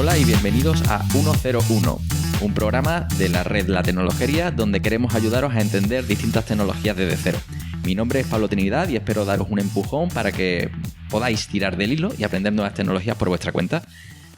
Hola y bienvenidos a 101, un programa de la red La Tecnologería donde queremos ayudaros a entender distintas tecnologías desde cero. Mi nombre es Pablo Trinidad y espero daros un empujón para que podáis tirar del hilo y aprender nuevas tecnologías por vuestra cuenta.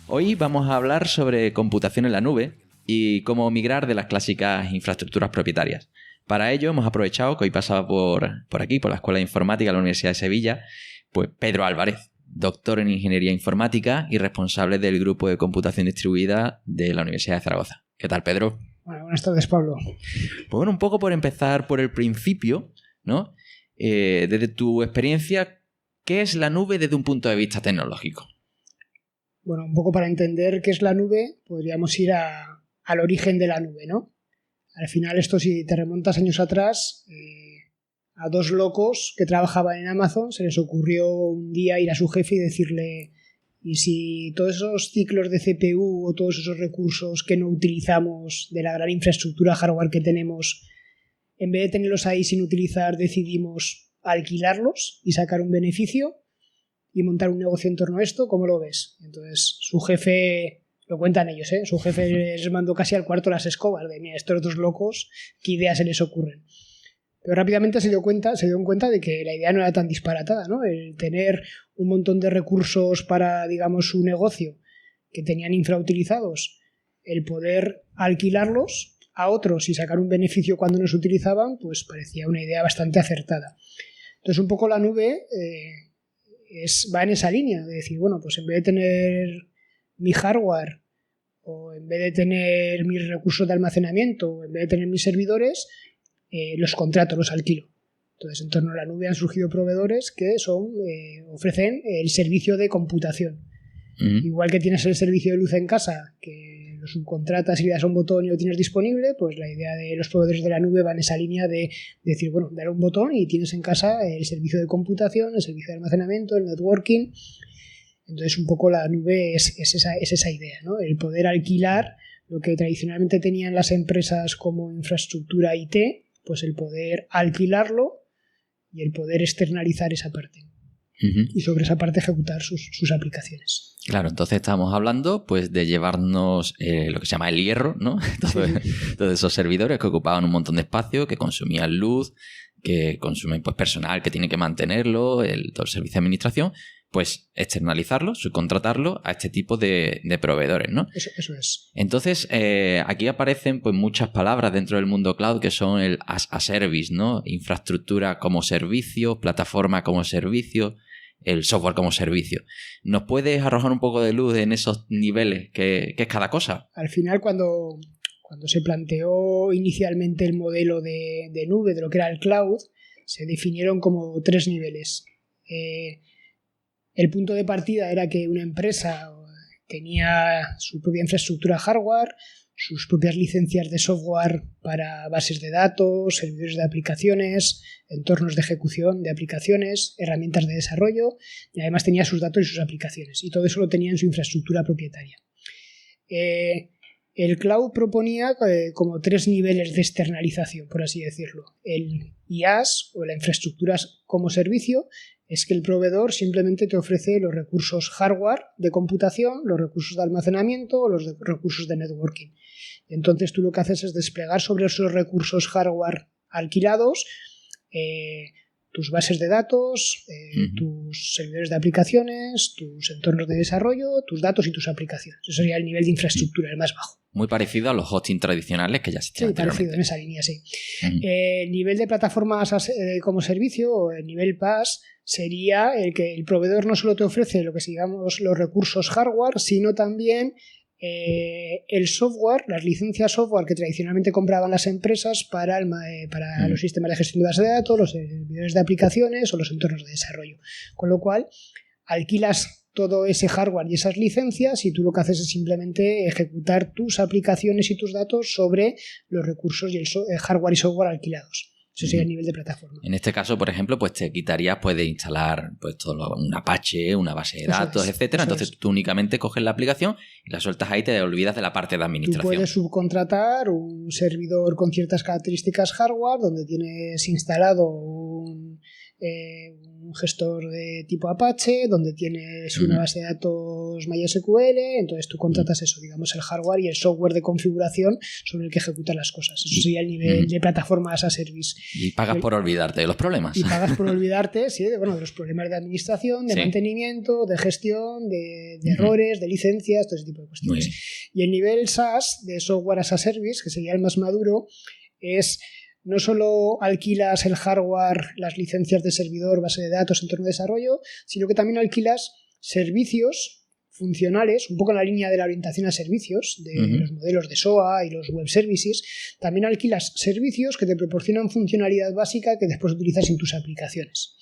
Hoy vamos a hablar sobre computación en la nube y cómo migrar de las clásicas infraestructuras propietarias. Para ello hemos aprovechado que hoy pasaba por aquí, por la Escuela de Informática de la Universidad de Sevilla, pues Pedro Álvarez, doctor en Ingeniería Informática y responsable del Grupo de Computación Distribuida de la Universidad de Zaragoza. ¿Qué tal, Pedro? Bueno, buenas tardes, Pablo. Pues bueno, un poco por empezar por el principio, ¿no? Desde tu experiencia, ¿qué es la nube desde un punto de vista tecnológico? Bueno, un poco para entender qué es la nube, podríamos ir al origen de la nube, ¿no? Al final, esto, si te remontas años atrás, a dos locos que trabajaban en Amazon se les ocurrió un día ir a su jefe y decirle: ¿y si todos esos ciclos de CPU o todos esos recursos que no utilizamos de la gran infraestructura hardware que tenemos, en vez de tenerlos ahí sin utilizar, decidimos alquilarlos y sacar un beneficio y montar un negocio en torno a esto? ¿Cómo lo ves? Entonces su jefe, lo cuentan ellos, su jefe les mandó casi al cuarto las escobas de: mira, estos dos locos, ¿qué ideas se les ocurren? Pero rápidamente se dieron cuenta de que la idea no era tan disparatada, ¿no? El tener un montón de recursos para, digamos, su negocio que tenían infrautilizados, el poder alquilarlos a otros y sacar un beneficio cuando no se utilizaban, pues parecía una idea bastante acertada. Entonces, un poco la nube va en esa línea de decir, bueno, pues en vez de tener mi hardware o en vez de tener mis recursos de almacenamiento o en vez de tener mis servidores, los contrato, los alquilo. Entonces, en torno a la nube han surgido proveedores que ofrecen el servicio de computación. Igual que tienes el servicio de luz en casa, que lo subcontratas y le das a un botón y lo tienes disponible, pues la idea de los proveedores de la nube va en esa línea de decir, bueno, dar un botón y tienes en casa el servicio de computación, el servicio de almacenamiento, el networking. Entonces, un poco la nube es esa idea, ¿no? El poder alquilar lo que tradicionalmente tenían las empresas como infraestructura IT, pues el poder alquilarlo y el poder externalizar esa parte. Y sobre esa parte ejecutar sus aplicaciones. Claro, entonces estamos hablando pues de llevarnos lo que se llama el hierro, ¿no? Todos esos servidores que ocupaban un montón de espacio, que consumían luz, que consumen pues personal que tiene que mantenerlo, todo el servicio de administración, pues externalizarlo, subcontratarlo a este tipo de proveedores, ¿no? Eso es. Entonces, aquí aparecen pues muchas palabras dentro del mundo cloud que son el as a service, ¿no? Infraestructura como servicio, plataforma como servicio, el software como servicio. ¿Nos puedes arrojar un poco de luz en esos niveles que es cada cosa? Al final, cuando se planteó inicialmente el modelo de nube, de lo que era el cloud, se definieron como 3 niveles. El punto de partida era que una empresa tenía su propia infraestructura hardware, sus propias licencias de software para bases de datos, servidores de aplicaciones, entornos de ejecución de aplicaciones, herramientas de desarrollo, y además tenía sus datos y sus aplicaciones. Y todo eso lo tenía en su infraestructura propietaria. El cloud proponía como 3 niveles de externalización, por así decirlo. El IaaS, o la infraestructura como servicio, es que el proveedor simplemente te ofrece los recursos hardware de computación, los recursos de almacenamiento o los recursos de networking. Entonces tú lo que haces es desplegar sobre esos recursos hardware alquilados tus bases de datos, tus servidores de aplicaciones, tus entornos de desarrollo, tus datos y tus aplicaciones. Eso sería el nivel de infraestructura, el más bajo. Muy parecido a los hosting tradicionales que ya existían anteriormente. Sí, parecido, en esa línea, sí. El nivel de plataformas como servicio, o el nivel PaaS, sería el que el proveedor no solo te ofrece lo que digamos los recursos hardware, sino también el software, las licencias software que tradicionalmente compraban las empresas para los sistemas de gestión de bases de datos, los servidores de aplicaciones o los entornos de desarrollo. Con lo cual, alquilas todo ese hardware y esas licencias y tú lo que haces es simplemente ejecutar tus aplicaciones y tus datos sobre los recursos y el hardware y software alquilados. Eso sería el nivel de plataforma. En este caso, por ejemplo, pues te quitarías de instalar pues todo un Apache, una base de datos, etcétera. Entonces tú únicamente coges la aplicación y la sueltas ahí y te olvidas de la parte de administración. Tú puedes subcontratar un servidor con ciertas características hardware donde tienes instalado un un gestor de tipo Apache, donde tienes una base de datos MySQL, entonces tú contratas eso, digamos, el hardware y el software de configuración sobre el que ejecutan las cosas. Eso sería el nivel de plataforma as a service. Y pagas por olvidarte de los problemas. Y pagas por olvidarte, sí, de los problemas de administración, de mantenimiento, de gestión, de errores, de licencias, todo ese tipo de cuestiones. Y el nivel SaaS, de software as a service, que sería el más maduro, es... No solo alquilas el hardware, las licencias de servidor, base de datos, entorno de desarrollo, sino que también alquilas servicios funcionales, un poco en la línea de la orientación a servicios, de los modelos de SOA y los web services. También alquilas servicios que te proporcionan funcionalidad básica que después utilizas en tus aplicaciones.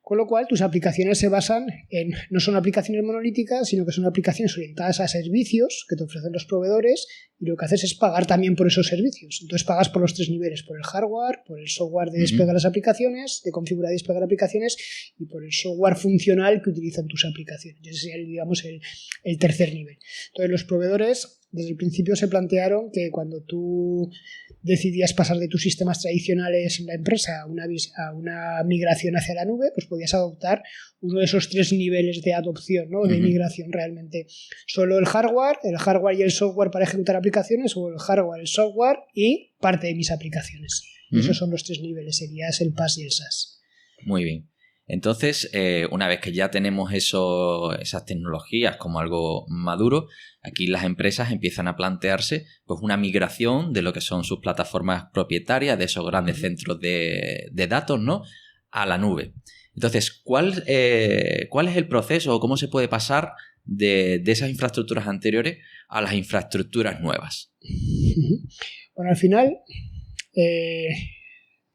Con lo cual, tus aplicaciones se basan en, no son aplicaciones monolíticas, sino que son aplicaciones orientadas a servicios que te ofrecen los proveedores, y lo que haces es pagar también por esos servicios. Entonces pagas por los 3 niveles, por el hardware, por el software de desplegar las aplicaciones, de configurar y desplegar aplicaciones, y por el software funcional que utilizan tus aplicaciones. Ese sería, digamos, el tercer nivel. Entonces los proveedores desde el principio se plantearon que cuando tú decidías pasar de tus sistemas tradicionales en la empresa a una migración hacia la nube, pues podías adoptar uno de esos 3 niveles de adopción, ¿no? De migración realmente. Solo el hardware y el software para ejecutar aplicaciones, o el hardware, el software y parte de mis aplicaciones. Esos son los 3 niveles, serías el PaaS y el SaaS. Muy bien. Entonces, una vez que ya tenemos esas tecnologías como algo maduro, aquí las empresas empiezan a plantearse pues una migración de lo que son sus plataformas propietarias, de esos grandes centros de datos, ¿no?, a la nube. Entonces, ¿cuál es el proceso o cómo se puede pasar de esas infraestructuras anteriores a las infraestructuras nuevas? Bueno, al final...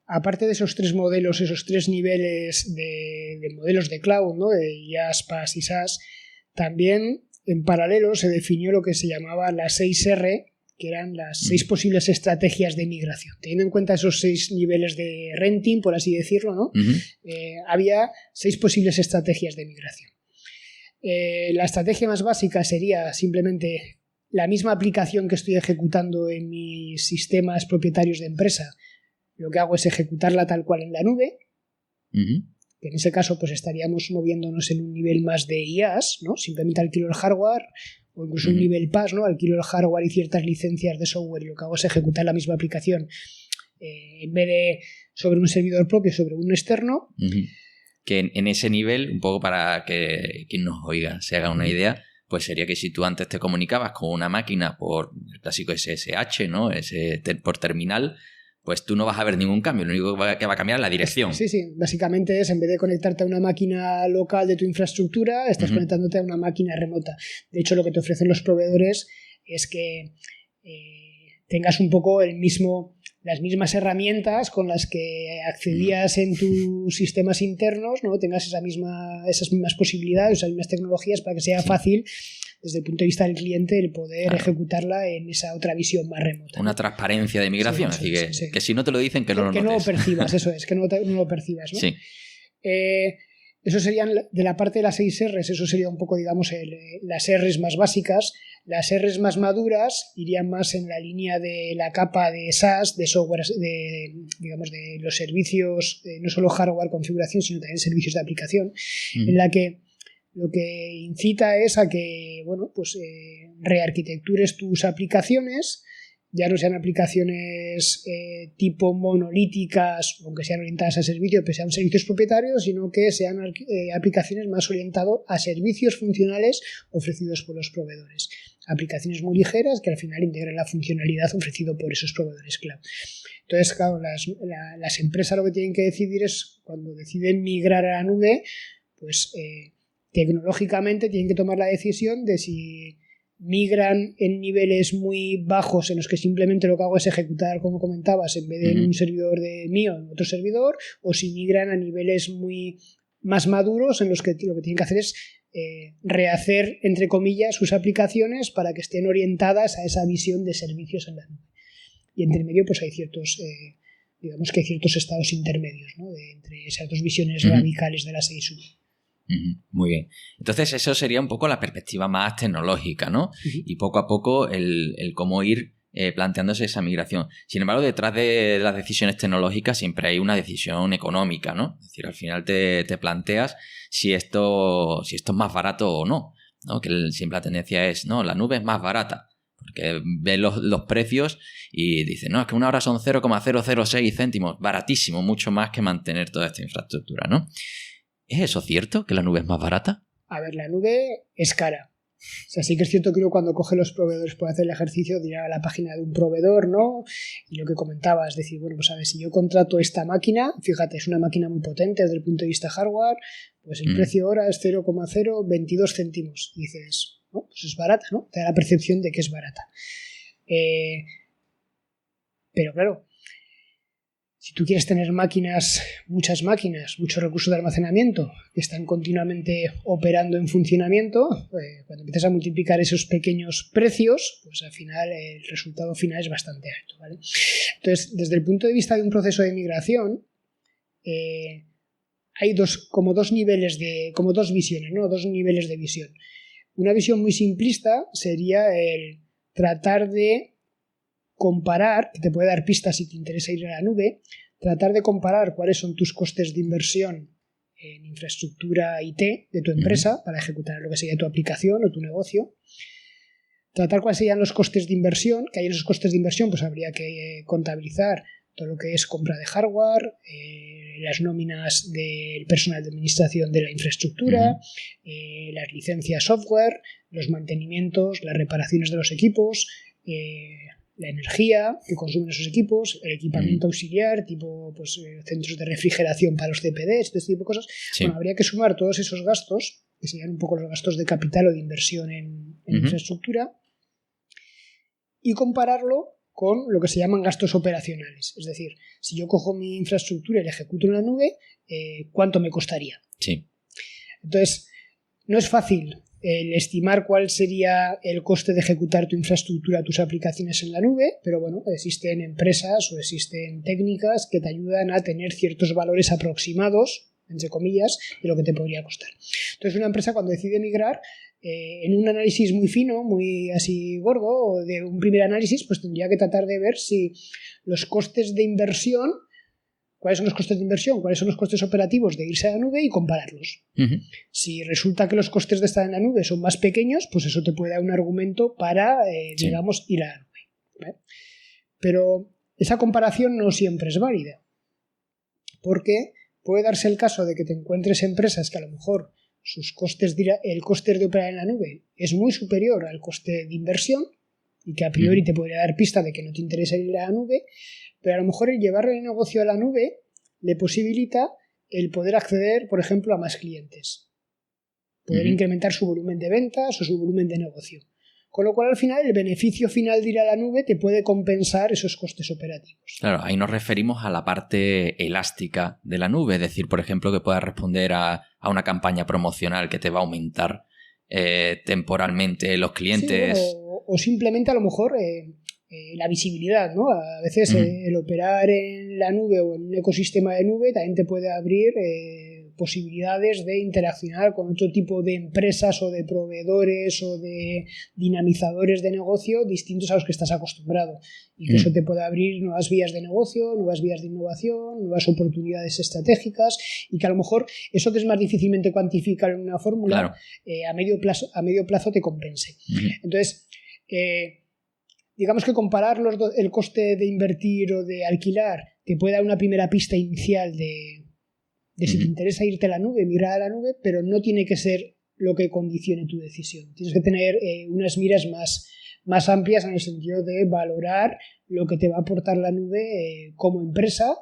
aparte de esos 3 modelos, esos 3 niveles de modelos de cloud, ¿no?, de IaaS, PaaS y SaaS, también en paralelo se definió lo que se llamaba las 6R, que eran las 6 posibles estrategias de migración. Teniendo en cuenta esos 6 niveles de renting, por así decirlo, ¿no? Había 6 posibles estrategias de migración. La estrategia más básica sería simplemente la misma aplicación que estoy ejecutando en mis sistemas propietarios de empresa. Lo que hago es ejecutarla tal cual en la nube, que en ese caso pues estaríamos moviéndonos en un nivel más de IaaS, ¿no? Simplemente alquilo el hardware, o incluso un nivel PaaS, ¿no? Alquilo el hardware y ciertas licencias de software, y lo que hago es ejecutar la misma aplicación en vez de sobre un servidor propio, sobre un externo. Que en ese nivel, un poco para que quien nos oiga se haga una idea, pues sería que si tú antes te comunicabas con una máquina por el clásico SSH, ¿no?, por terminal, pues tú no vas a ver ningún cambio, lo único que va a cambiar es la dirección. Sí, básicamente es, en vez de conectarte a una máquina local de tu infraestructura, estás conectándote a una máquina remota. De hecho, lo que te ofrecen los proveedores es que tengas un poco las mismas herramientas con las que accedías en tus sistemas internos, ¿no? Tengas esas mismas posibilidades, esas mismas tecnologías, para que sea fácil desde el punto de vista del cliente el poder ejecutarla en esa otra visión más remota. Una transparencia de migración, así que si no te lo dicen, que no lo notes. Que no lo percibas, eso es, que no lo percibas, ¿no? Sí. Eso serían, de la parte de las 6 R's, eso sería un poco, digamos, las R's más básicas. Las R's más maduras irían más en la línea de la capa de SaaS, de software, digamos, de los servicios, no solo hardware, configuración, sino también servicios de aplicación, en la que lo que incita es a que, bueno, pues rearquitectures tus aplicaciones, ya no sean aplicaciones tipo monolíticas, aunque sean orientadas a servicios, pero sean servicios propietarios, sino que sean aplicaciones más orientadas a servicios funcionales ofrecidos por los proveedores. Aplicaciones muy ligeras que al final integran la funcionalidad ofrecida por esos proveedores cloud. Entonces, claro, las empresas lo que tienen que decidir es, cuando deciden migrar a la nube, pues tecnológicamente tienen que tomar la decisión de si migran en niveles muy bajos en los que simplemente lo que hago es ejecutar, como comentabas, en vez de en un servidor de mío, en otro servidor, o si migran a niveles muy más maduros en los que lo que tienen que hacer es rehacer, entre comillas, sus aplicaciones para que estén orientadas a esa visión de servicios en la nube. Y entre medio pues hay ciertos estados intermedios, ¿no?, entre esas dos visiones radicales de la 6V. Muy bien. Entonces eso sería un poco la perspectiva más tecnológica, ¿no? Y poco a poco el cómo ir planteándose esa migración. Sin embargo, detrás de las decisiones tecnológicas siempre hay una decisión económica, ¿no? Es decir, al final te planteas si esto es más barato o no, ¿no? Que siempre la tendencia es, no, la nube es más barata. Porque ves los precios y dices, no, es que una hora son 0,006 céntimos, baratísimo, mucho más que mantener toda esta infraestructura, ¿no? ¿Es eso cierto, que la nube es más barata? A ver, la nube es cara. O sea, sí que es cierto que uno cuando coge los proveedores puede hacer el ejercicio de ir a la página de un proveedor, ¿no? Y lo que comentabas, es decir, bueno, pues a ver, si yo contrato esta máquina, fíjate, es una máquina muy potente desde el punto de vista hardware, pues el precio ahora es 0,022 céntimos. Y dices, no, pues es barata, ¿no? Te da la percepción de que es barata. Pero claro, si tú quieres tener muchos recursos de almacenamiento que están continuamente operando en funcionamiento, cuando empiezas a multiplicar esos pequeños precios, pues al final el resultado final es bastante alto, ¿vale? Entonces, desde el punto de vista de un proceso de migración, hay dos visiones, ¿no? Dos niveles de visión. Una visión muy simplista sería el tratar de comparar, que te puede dar pistas si te interesa ir a la nube, tratar de comparar cuáles son tus costes de inversión en infraestructura IT de tu empresa para ejecutar lo que sería tu aplicación o tu negocio, tratar cuáles serían los costes de inversión, que hay en esos costes de inversión pues habría que contabilizar todo lo que es compra de hardware, las nóminas del personal de administración de la infraestructura, las licencias software, los mantenimientos, las reparaciones de los equipos, la energía que consumen esos equipos, el equipamiento auxiliar, tipo pues, centros de refrigeración para los CPDs, este tipo de cosas. Sí. Bueno, habría que sumar todos esos gastos, que serían un poco los gastos de capital o de inversión en infraestructura, y compararlo con lo que se llaman gastos operacionales. Es decir, si yo cojo mi infraestructura y la ejecuto en la nube, ¿cuánto me costaría? Sí. Entonces, no es fácil el estimar cuál sería el coste de ejecutar tu infraestructura, tus aplicaciones en la nube, pero bueno, existen empresas o existen técnicas que te ayudan a tener ciertos valores aproximados, entre comillas, de lo que te podría costar. Entonces, una empresa cuando decide migrar, en un análisis muy fino, muy así gordo, o de un primer análisis, pues tendría que tratar de ver si los costes de inversión, cuáles son los costes de inversión, cuáles son los costes operativos de irse a la nube y compararlos. Si resulta que los costes de estar en la nube son más pequeños, pues eso te puede dar un argumento para, digamos, ir a la nube, ¿vale? Pero esa comparación no siempre es válida, porque puede darse el caso de que te encuentres empresas que a lo mejor sus costes, el coste de operar en la nube es muy superior al coste de inversión y que a priori te podría dar pista de que no te interesa ir a la nube, pero a lo mejor el llevar el negocio a la nube le posibilita el poder acceder, por ejemplo, a más clientes, poder incrementar su volumen de ventas o su volumen de negocio. Con lo cual, al final, el beneficio final de ir a la nube te puede compensar esos costes operativos. Claro, ahí nos referimos a la parte elástica de la nube. Es decir, por ejemplo, que puedas responder a una campaña promocional que te va a aumentar temporalmente los clientes. Sí, o simplemente, a lo mejor, la visibilidad, ¿no? A veces el operar en la nube o en un ecosistema de nube también te puede abrir posibilidades de interaccionar con otro tipo de empresas o de proveedores o de dinamizadores de negocio distintos a los que estás acostumbrado, y que eso te puede abrir nuevas vías de negocio, nuevas vías de innovación, nuevas oportunidades estratégicas, y que a lo mejor eso que es más difícilmente cuantificar en una fórmula, a medio plazo te compense. Entonces, digamos que comparar el coste de invertir o de alquilar te puede dar una primera pista inicial de si te interesa irte a la nube, migrar a la nube, pero no tiene que ser lo que condicione tu decisión. Tienes que tener unas miras más amplias en el sentido de valorar lo que te va a aportar la nube como empresa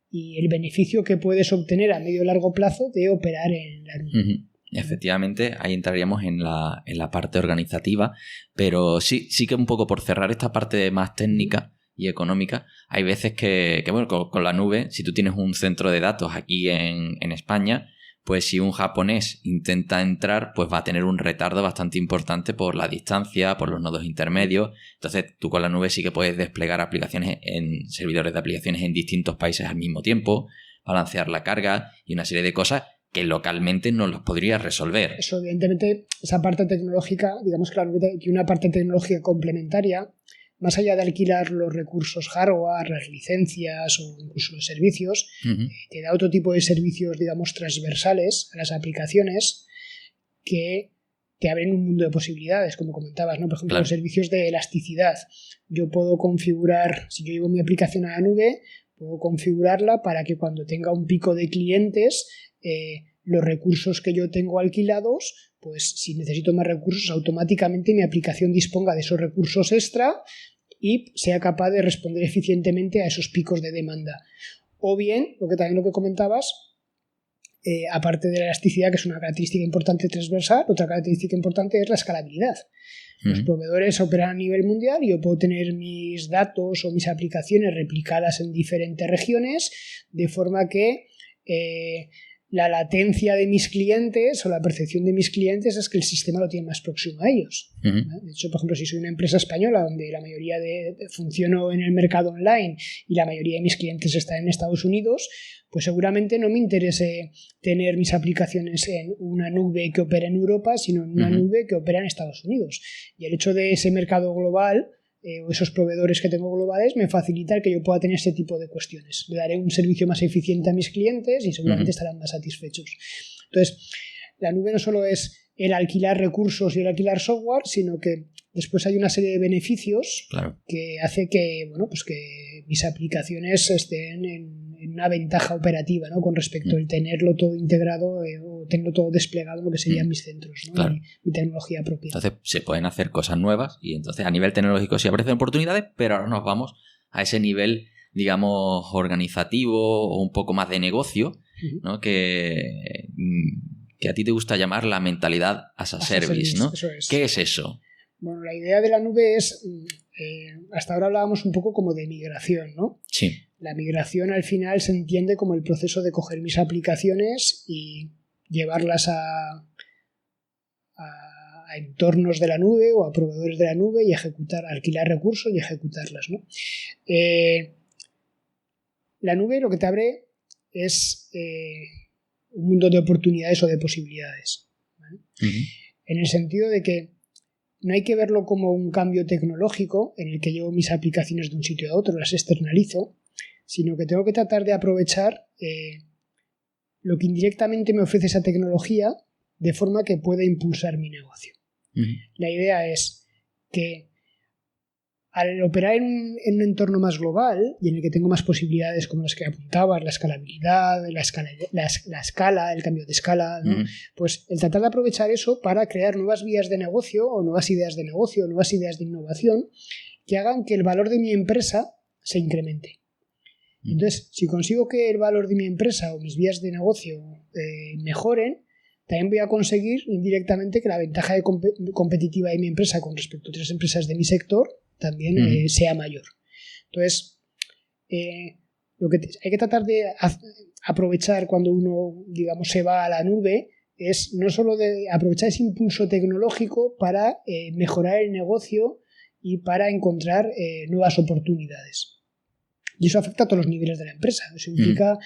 y el beneficio que puedes obtener a medio y largo plazo de operar en la nube. Efectivamente, ahí entraríamos en la parte organizativa, pero sí que un poco por cerrar esta parte más técnica y económica, hay veces que bueno, con la nube, si tú tienes un centro de datos aquí en España, pues si un japonés intenta entrar, pues va a tener un retardo bastante importante por la distancia, por los nodos intermedios. Entonces tú con la nube sí que puedes desplegar aplicaciones en servidores de aplicaciones en distintos países al mismo tiempo, balancear la carga y una serie de cosas que localmente no los podría resolver. Eso, evidentemente, esa parte tecnológica, digamos que la nube tiene una parte tecnológica complementaria, más allá de alquilar los recursos hardware, las licencias o incluso los servicios, te da otro tipo de servicios, digamos, transversales a las aplicaciones que te abren un mundo de posibilidades, como comentabas, ¿no? Por ejemplo, los servicios de elasticidad. Yo puedo configurar, si yo llevo mi aplicación a la nube, puedo configurarla para que cuando tenga un pico de clientes, los recursos que yo tengo alquilados, pues si necesito más recursos, automáticamente mi aplicación disponga de esos recursos extra y sea capaz de responder eficientemente a esos picos de demanda. O bien, lo que comentabas, aparte de la elasticidad, que es una característica importante transversal, otra característica importante es la escalabilidad. Los proveedores operan a nivel mundial y yo puedo tener mis datos o mis aplicaciones replicadas en diferentes regiones, de forma que la latencia de mis clientes o la percepción de mis clientes es que el sistema lo tiene más próximo a ellos. De hecho, por ejemplo, si soy una empresa española donde la mayoría funciono en el mercado online y la mayoría de mis clientes están en Estados Unidos, pues seguramente no me interese tener mis aplicaciones en una nube que opera en Europa, sino en una nube que opera en Estados Unidos. Y el hecho de ese mercado global o esos proveedores que tengo globales me facilita el que yo pueda tener este tipo de cuestiones. Le daré un servicio más eficiente a mis clientes y seguramente estarán más satisfechos. Entonces, la nube no solo es el alquilar recursos y el alquilar software, sino que después hay una serie de beneficios que hace que, bueno, pues que mis aplicaciones estén en una ventaja operativa, ¿no? Con respecto al tenerlo todo integrado o tenerlo todo desplegado en lo que serían mis centros, ¿no? Mi tecnología propia. Entonces se pueden hacer cosas nuevas y entonces a nivel tecnológico sí aparecen oportunidades, pero ahora nos vamos a ese nivel, digamos, organizativo o un poco más de negocio, ¿no? Que a ti te gusta llamar la mentalidad as a service, ¿no? Eso es. ¿Qué es eso? Bueno, la idea de la nube es, hasta ahora hablábamos un poco como de migración, ¿no? Sí. La migración al final se entiende como el proceso de coger mis aplicaciones y llevarlas a entornos de la nube o a proveedores de la nube y alquilar recursos y ejecutarlas, ¿no? La nube lo que te abre es un mundo de oportunidades o de posibilidades, ¿vale? En el sentido de que no hay que verlo como un cambio tecnológico en el que llevo mis aplicaciones de un sitio a otro, las externalizo, sino que tengo que tratar de aprovechar lo que indirectamente me ofrece esa tecnología de forma que pueda impulsar mi negocio. La idea es que al operar en un entorno más global y en el que tengo más posibilidades como las que apuntabas, la escalabilidad, la escala, el cambio de escala, ¿no? Pues el tratar de aprovechar eso para crear nuevas vías de negocio o nuevas ideas de negocio, nuevas ideas de innovación que hagan que el valor de mi empresa se incremente. Entonces, si consigo que el valor de mi empresa o mis vías de negocio mejoren, también voy a conseguir indirectamente que la ventaja competitiva de mi empresa con respecto a otras empresas de mi sector también sea mayor. Entonces, lo que hay que tratar de aprovechar cuando uno, digamos, se va a la nube es no solo de aprovechar ese impulso tecnológico para mejorar el negocio y para encontrar nuevas oportunidades. Y eso afecta a todos los niveles de la empresa. Eso implica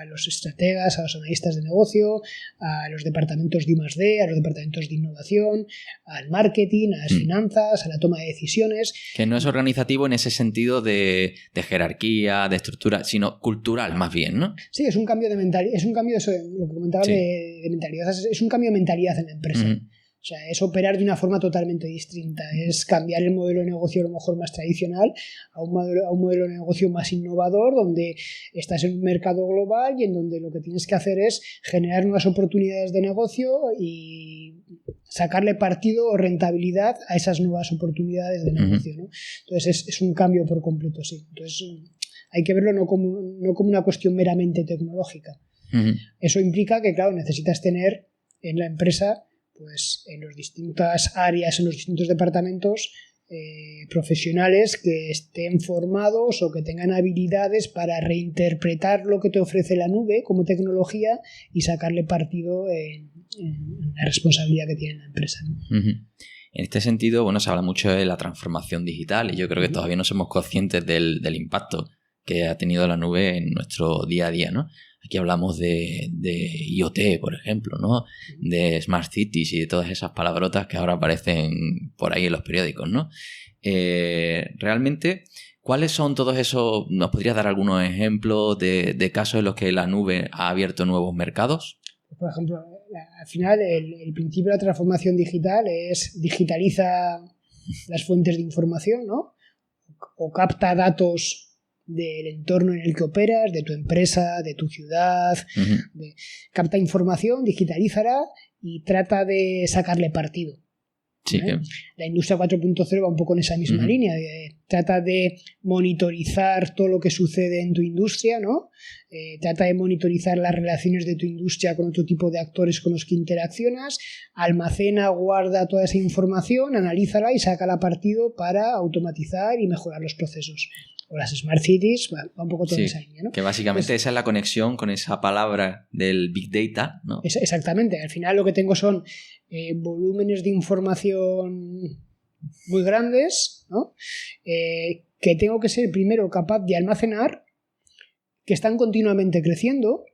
a los estrategas, a los analistas de negocio, a los departamentos de I+D, a los departamentos de innovación, al marketing, a las finanzas, a la toma de decisiones. Que no es organizativo en ese sentido de jerarquía, de estructura, sino cultural más bien, ¿no? Sí, es un cambio de mentalidad. Es un cambio de lo que comentabas de mentalidad. Es un cambio de mentalidad en la empresa. O sea, es operar de una forma totalmente distinta. Es cambiar el modelo de negocio a lo mejor más tradicional a un modelo de negocio más innovador, donde estás en un mercado global y en donde lo que tienes que hacer es generar nuevas oportunidades de negocio y sacarle partido o rentabilidad a esas nuevas oportunidades de negocio, ¿no? Entonces es un cambio por completo, sí. Entonces hay que verlo no como una cuestión meramente tecnológica. Eso implica que, claro, necesitas tener en la empresa, pues en las distintas áreas, en los distintos departamentos, profesionales que estén formados o que tengan habilidades para reinterpretar lo que te ofrece la nube como tecnología y sacarle partido en la responsabilidad que tiene la empresa, ¿no? En este sentido, bueno, se habla mucho de la transformación digital y yo creo que todavía no somos conscientes del impacto que ha tenido la nube en nuestro día a día, ¿no? Aquí hablamos de IoT, por ejemplo, ¿no? De Smart Cities y de todas esas palabrotas que ahora aparecen por ahí en los periódicos, ¿no? realmente, ¿cuáles son todos esos? ¿Nos podrías dar algunos ejemplos de casos en los que la nube ha abierto nuevos mercados? Por ejemplo, al final el principio de la transformación digital es digitaliza las fuentes de información, ¿no? O capta datos del entorno en el que operas, de tu empresa, de tu ciudad, capta información, digitalizará y trata de sacarle partido. Sí, La industria 4.0 va un poco en esa misma línea. Trata de monitorizar todo lo que sucede en tu industria, ¿no? Trata de monitorizar las relaciones de tu industria con otro tipo de actores con los que interaccionas, almacena, guarda toda esa información, analízala y sácala partido para automatizar y mejorar los procesos. O las Smart Cities, va un poco toda esa línea, ¿no? Que básicamente esa es la conexión con esa palabra del Big Data, ¿no? Exactamente. Al final lo que tengo son volúmenes de información muy grandes, ¿no? Que tengo que ser primero capaz de almacenar, que están continuamente creciendo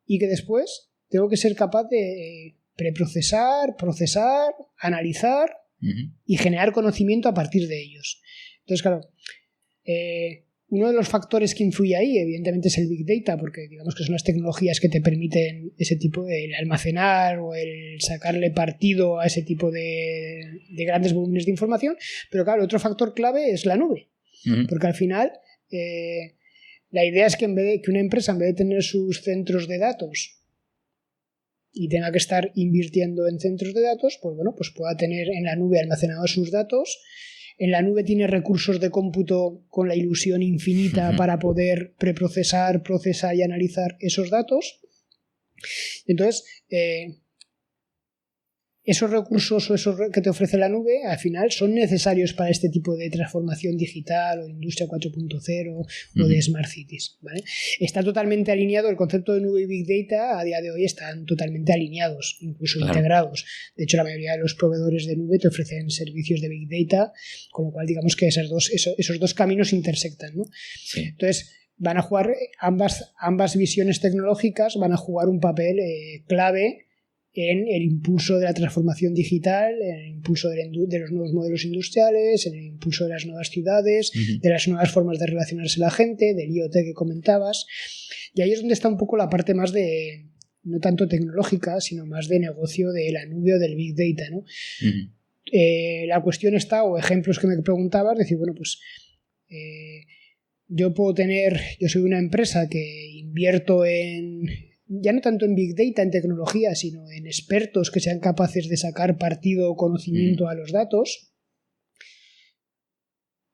y que después tengo que ser capaz de preprocesar, procesar, analizar y generar conocimiento a partir de ellos. Entonces, claro, uno de los factores que influye ahí, evidentemente, es el Big Data, porque digamos que son las tecnologías que te permiten ese tipo de almacenar o el sacarle partido a ese tipo de grandes volúmenes de información. Pero claro, otro factor clave es la nube, porque al final la idea es que que una empresa, en vez de tener sus centros de datos y tenga que estar invirtiendo en centros de datos, pues bueno, pues pueda tener en la nube almacenados sus datos. En la nube tiene recursos de cómputo con la ilusión infinita para poder preprocesar, procesar y analizar esos datos. Entonces, esos recursos o esos que te ofrece la nube, al final, son necesarios para este tipo de transformación digital o industria 4.0 o de Smart Cities, ¿vale? Está totalmente alineado, el concepto de nube y Big Data a día de hoy están totalmente alineados, incluso integrados. De hecho, la mayoría de los proveedores de nube te ofrecen servicios de Big Data, con lo cual digamos que esos dos caminos intersectan, ¿no? Sí. Entonces, van a jugar ambas visiones tecnológicas, van a jugar un papel clave en el impulso de la transformación digital, en el impulso de los nuevos modelos industriales, en el impulso de las nuevas ciudades, de las nuevas formas de relacionarse la gente, del IoT que comentabas. Y ahí es donde está un poco la parte más de, no tanto tecnológica, sino más de negocio de la nube o del Big Data, ¿no? La cuestión está, o ejemplos que me preguntabas, decir, bueno, pues yo soy una empresa que invierto ya no tanto en Big Data, en tecnología, sino en expertos que sean capaces de sacar partido o conocimiento a los datos.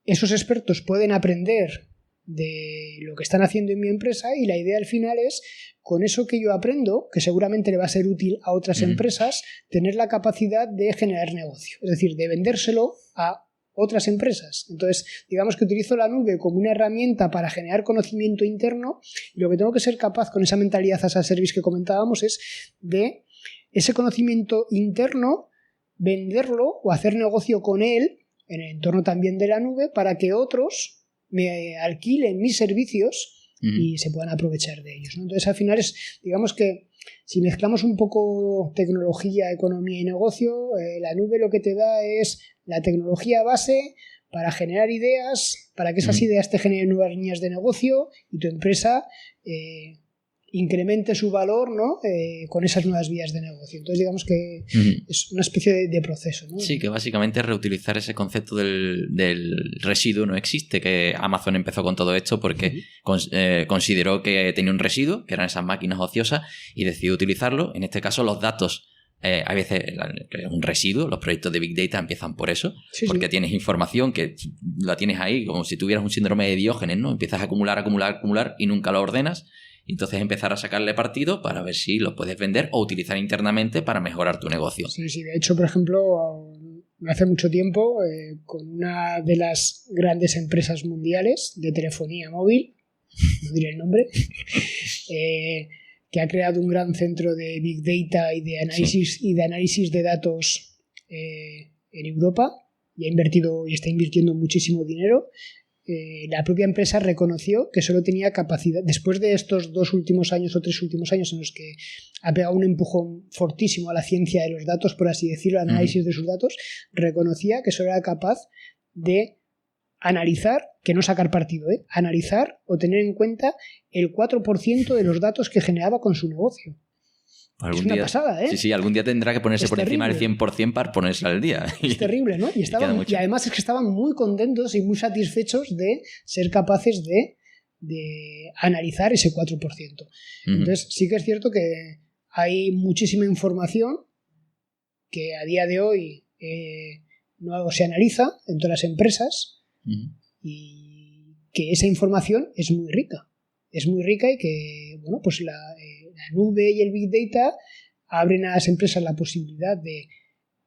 Esos expertos pueden aprender de lo que están haciendo en mi empresa y la idea al final es, con eso que yo aprendo, que seguramente le va a ser útil a otras empresas, tener la capacidad de generar negocio, es decir, de vendérselo a otras empresas. Entonces, digamos que utilizo la nube como una herramienta para generar conocimiento interno y lo que tengo que ser capaz con esa mentalidad as a service que comentábamos es de ese conocimiento interno venderlo o hacer negocio con él en el entorno también de la nube para que otros me alquilen mis servicios y se puedan aprovechar de ellos, ¿no? Entonces, al final digamos que si mezclamos un poco tecnología, economía y negocio, la nube lo que te da es la tecnología base para generar ideas, para que esas ideas te generen nuevas líneas de negocio y tu empresa incremente su valor, ¿no? Con esas nuevas vías de negocio. Entonces, digamos que es una especie de proceso, ¿no? Sí, que básicamente reutilizar ese concepto del residuo no existe, que Amazon empezó con todo esto porque consideró que tenía un residuo, que eran esas máquinas ociosas, y decidió utilizarlo. En este caso, los datos, a veces un residuo, los proyectos de Big Data empiezan por eso, porque tienes información que la tienes ahí, como si tuvieras un síndrome de Diógenes, ¿no? Empiezas a acumular y nunca lo ordenas. Y entonces empezar a sacarle partido para ver si lo puedes vender o utilizar internamente para mejorar tu negocio. Sí, de hecho, por ejemplo, hace mucho tiempo, con una de las grandes empresas mundiales de telefonía móvil, no diré el nombre, que ha creado un gran centro de Big Data y de análisis de datos en Europa y ha invertido y está invirtiendo muchísimo dinero. La propia empresa reconoció que solo tenía capacidad, después de estos 2 últimos años o 3 últimos años en los que ha pegado un empujón fortísimo a la ciencia de los datos, por así decirlo, al análisis de sus datos, reconocía que solo era capaz de analizar, que no sacar partido, analizar o tener en cuenta el 4% de los datos que generaba con su negocio. Es una pasada, ¿eh? Sí, algún día tendrá que ponerse por encima del 100% para ponerse al día. Es terrible, ¿no? Y además es que estaban muy contentos y muy satisfechos de ser capaces de analizar ese 4%. Entonces, sí que es cierto que hay muchísima información que a día de hoy no se analiza en todas las empresas y que esa información es muy rica. Es muy rica y que, bueno, pues la nube y el Big Data abren a las empresas la posibilidad de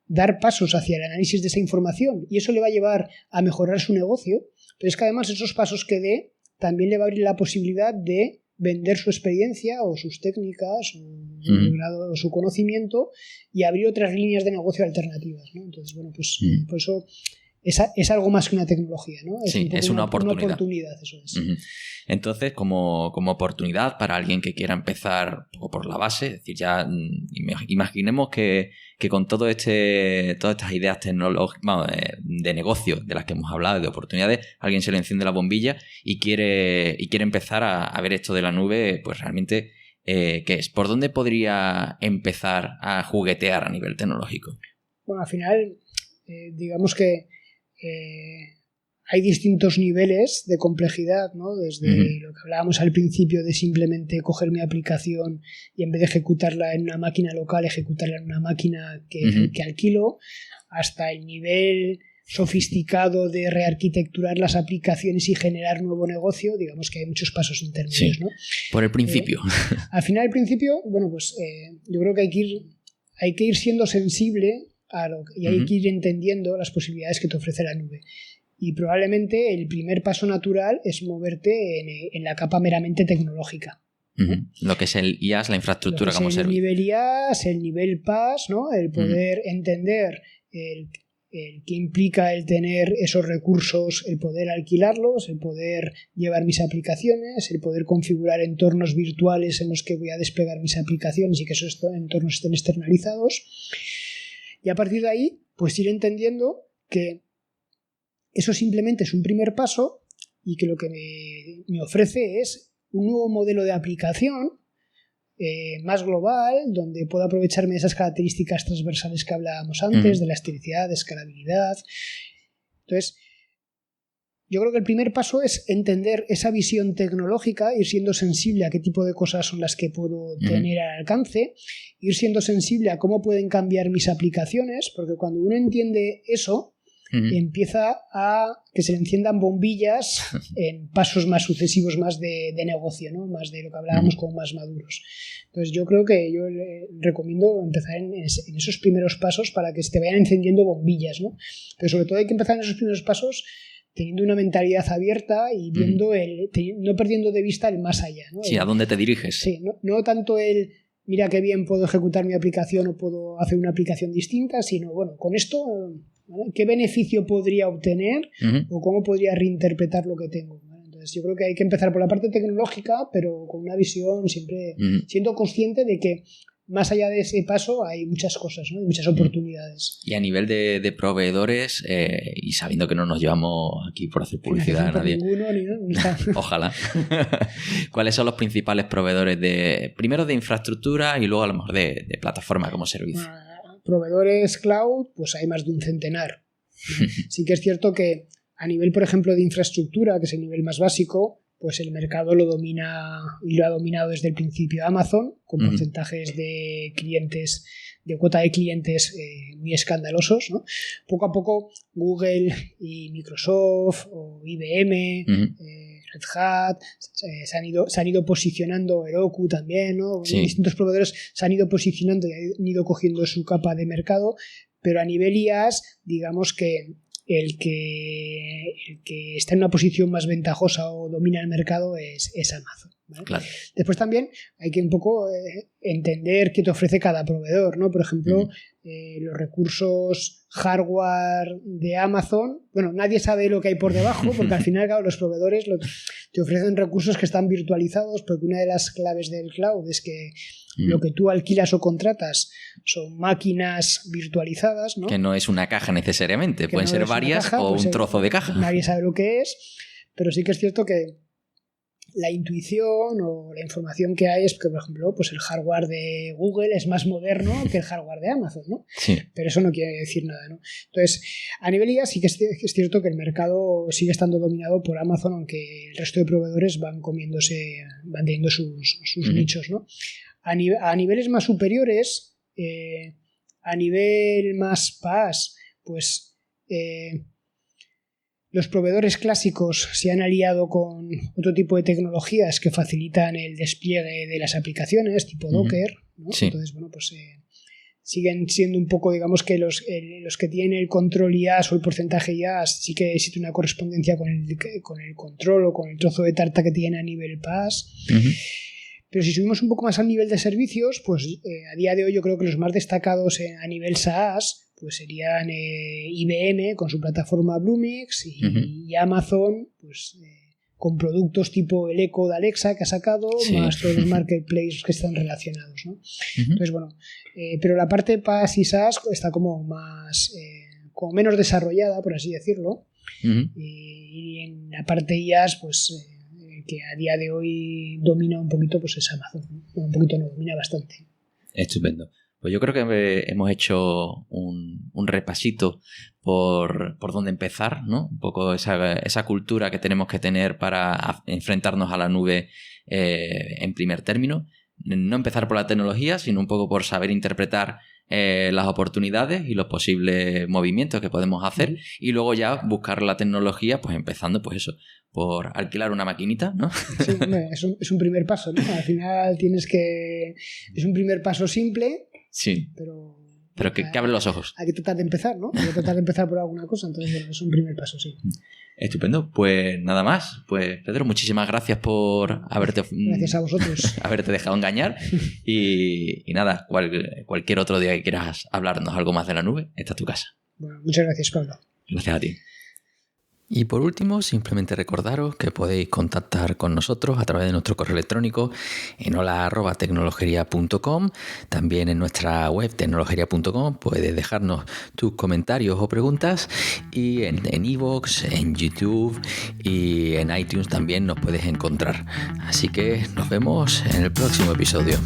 dar pasos hacia el análisis de esa información y eso le va a llevar a mejorar su negocio, pero es que además esos pasos que dé también le va a abrir la posibilidad de vender su experiencia o sus técnicas o su conocimiento y abrir otras líneas de negocio alternativas, ¿no? Entonces, bueno, pues por eso es algo más que una tecnología, ¿no? Es una oportunidad. Una oportunidad, eso es. Entonces, como oportunidad para alguien que quiera empezar por la base, es decir, ya imaginemos que con todas estas ideas tecnológicas, de negocio de las que hemos hablado, de oportunidades, alguien se le enciende la bombilla y quiere empezar a ver esto de la nube, pues realmente, ¿qué es? ¿Por dónde podría empezar a juguetear a nivel tecnológico? Bueno, al final, digamos que hay distintos niveles de complejidad, ¿no? Desde lo que hablábamos al principio de simplemente coger mi aplicación y en vez de ejecutarla en una máquina local, ejecutarla en una máquina que alquilo, hasta el nivel sofisticado de rearquitecturar las aplicaciones y generar nuevo negocio. Digamos que hay muchos pasos intermedios, ¿no? Por el principio. Al final, el principio, bueno, pues yo creo que hay que ir siendo sensible y hay que ir entendiendo las posibilidades que te ofrece la nube. Y probablemente el primer paso natural es moverte en la capa meramente tecnológica. Lo que es el IaaS, la infraestructura como servicio. El nivel IaaS, el nivel PaaS, ¿no? El poder entender el qué implica el tener esos recursos, el poder alquilarlos, el poder llevar mis aplicaciones, el poder configurar entornos virtuales en los que voy a desplegar mis aplicaciones y que esos entornos estén externalizados. Y a partir de ahí, pues ir entendiendo que eso simplemente es un primer paso y que lo que me ofrece es un nuevo modelo de aplicación más global, donde puedo aprovecharme de esas características transversales que hablábamos antes, de elasticidad, de escalabilidad. Entonces, yo creo que el primer paso es entender esa visión tecnológica, ir siendo sensible a qué tipo de cosas son las que puedo tener al alcance, ir siendo sensible a cómo pueden cambiar mis aplicaciones, porque cuando uno entiende eso, empieza a que se le enciendan bombillas en pasos más sucesivos, más de negocio, ¿no? Más de lo que hablábamos como más maduros. Entonces yo creo que yo le recomiendo empezar en esos primeros pasos para que se te vayan encendiendo bombillas, ¿no? Pero sobre todo hay que empezar en esos primeros pasos teniendo una mentalidad abierta y viendo no perdiendo de vista el más allá, ¿no? Sí, ¿a dónde te diriges? Sí, no tanto el mira qué bien puedo ejecutar mi aplicación o puedo hacer una aplicación distinta, sino bueno, con esto, ¿vale? ¿Qué beneficio podría obtener o cómo podría reinterpretar lo que tengo? ¿Vale? Entonces yo creo que hay que empezar por la parte tecnológica, pero con una visión siempre siendo consciente de que más allá de ese paso hay muchas cosas, ¿no? Hay muchas oportunidades. Y a nivel de proveedores, y sabiendo que no nos llevamos aquí por hacer publicidad a nadie. Ninguno, Ojalá. ¿Cuáles son los principales proveedores primero de infraestructura y luego a lo mejor de plataforma como servicio? Proveedores cloud, pues hay más de un centenar. Sí que es cierto que a nivel, por ejemplo, de infraestructura, que es el nivel más básico, pues el mercado lo domina y lo ha dominado desde el principio Amazon, con porcentajes de clientes, de cuota de clientes muy escandalosos, ¿no? Poco a poco Google y Microsoft o IBM, Red Hat se han ido posicionando, Heroku también, ¿no? Sí. Distintos proveedores se han ido posicionando y han ido cogiendo su capa de mercado, pero a nivel IaaS, digamos que el que está en una posición más ventajosa o domina el mercado es Amazon. ¿vale? Claro. Después también hay que un poco entender qué te ofrece cada proveedor, ¿no? Por ejemplo, los recursos hardware de Amazon, bueno, nadie sabe lo que hay por debajo, porque al final, claro, los proveedores te ofrecen recursos que están virtualizados, porque una de las claves del cloud es que lo que tú alquilas o contratas son máquinas virtualizadas, ¿no? Que no es una caja necesariamente, pueden ser varias caja, o un trozo de caja. Nadie sabe lo que es, pero sí que es cierto que la intuición o la información que hay es que, por ejemplo, pues el hardware de Google es más moderno que el hardware de Amazon, ¿no? Sí. Pero eso no quiere decir nada, ¿no? Entonces, a nivel IA sí que es cierto que el mercado sigue estando dominado por Amazon, aunque el resto de proveedores van teniendo sus nichos, ¿no? A niveles más superiores, a nivel más PaaS, pues los proveedores clásicos se han aliado con otro tipo de tecnologías que facilitan el despliegue de las aplicaciones, tipo Docker, ¿no? Sí. Entonces, bueno, pues siguen siendo un poco, digamos que los que tienen el control IaaS o el porcentaje IaaS, sí que existe una correspondencia con el control o con el trozo de tarta que tiene a nivel PaaS. Pero si subimos un poco más al nivel de servicios, pues a día de hoy yo creo que los más destacados a nivel SaaS pues serían IBM con su plataforma Bluemix y Amazon pues con productos tipo el Echo de Alexa que ha sacado, más todos los marketplaces que están relacionados, ¿no? Entonces, bueno, pero la parte PaaS y SaaS está como más como menos desarrollada, por así decirlo, y en la parte IaaS pues que a día de hoy domina un poquito, pues es Amazon, ¿no? Bueno, un poquito no, domina bastante. Estupendo. Pues yo creo que hemos hecho un repasito por dónde empezar, ¿no? Un poco esa cultura que tenemos que tener para enfrentarnos a la nube en primer término. No empezar por la tecnología, sino un poco por saber interpretar las oportunidades y los posibles movimientos que podemos hacer y luego ya buscar la tecnología, pues empezando pues eso, por alquilar una maquinita, ¿no? Sí, es un primer paso, ¿no? Al final es un primer paso simple, sí, pero que abre los ojos. Hay que tratar de empezar, ¿no? Hay que tratar de empezar por alguna cosa, entonces bueno, es un primer paso, sí. Estupendo, pues nada más. Pues Pedro, muchísimas gracias por Gracias a vosotros. haberte dejado engañar y nada, cualquier otro día que quieras hablarnos algo más de la nube, esta es tu casa. Bueno, muchas gracias, Pablo. Gracias a ti. Y por último, simplemente recordaros que podéis contactar con nosotros a través de nuestro correo electrónico en hola@tecnologeria.com. También en nuestra web tecnologeria.com puedes dejarnos tus comentarios o preguntas y en iVoox, en YouTube y en iTunes también nos puedes encontrar. Así que nos vemos en el próximo episodio.